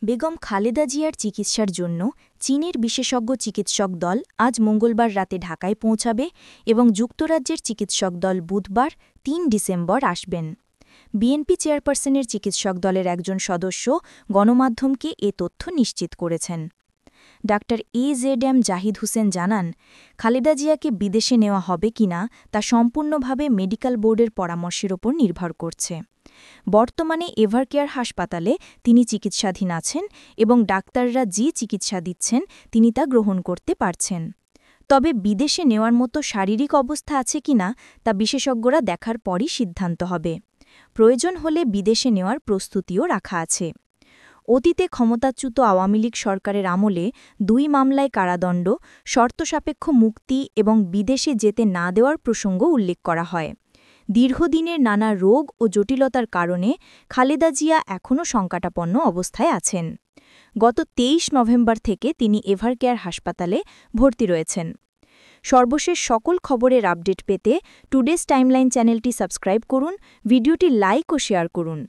বেগম খালেদা জিয়ার চিকিৎসার জন্য চীনের বিশেষজ্ঞ চিকিৎসক দল আজ মঙ্গলবার রাতে ঢাকায় পৌঁছাবে এবং যুক্তরাজ্যের চিকিৎসক দল বুধবার ৩ ডিসেম্বর আসবেন। বিএনপি চেয়ারপারসনের চিকিৎসক দলের একজন সদস্য গণমাধ্যমকে এ তথ্য নিশ্চিত করেছেন। ডাক্তার এজেডএম জাহিদ হোসেন জানান, খালেদা জিয়াকে বিদেশে নেওয়া হবে কিনা তা সম্পূর্ণভাবে মেডিকেল বোর্ডের পরামর্শের ওপর নির্ভর করছে। বর্তমানে এভারকেয়ার হাসপাতালে তিনি চিকিৎসাধীন আছেন এবং ডাক্তাররা যে চিকিৎসা দিচ্ছেন তিনি তা গ্রহণ করতে পারছেন। তবে বিদেশে নেওয়ার মতো শারীরিক অবস্থা আছে কিনা তা বিশেষজ্ঞরা দেখার পরই সিদ্ধান্ত হবে। প্রয়োজন হলে বিদেশে নেওয়ার প্রস্তুতিও রাখা আছে। অতীতে ক্ষমতাচ্যুত আওয়ামী লীগ সরকারের আমলে ২ মামলায় কারাদণ্ড, শর্তসাপেক্ষ মুক্তি এবং বিদেশে যেতে না দেওয়ার প্রসঙ্গ উল্লেখ করা হয়। দীর্ঘদিনের নানা রোগ ও জটিলতার কারণে খালেদা জিয়া এখনও সংকটাপন্ন অবস্থায় আছেন। গত ২৩ নভেম্বর থেকে তিনি এভারকেয়ার হাসপাতালে ভর্তি রয়েছেন। সর্বশেষ সকল খবরের আপডেট পেতে টুডেস টাইমলাইন চ্যানেলটি সাবস্ক্রাইব করুন, ভিডিওটি লাইক ও শেয়ার করুন।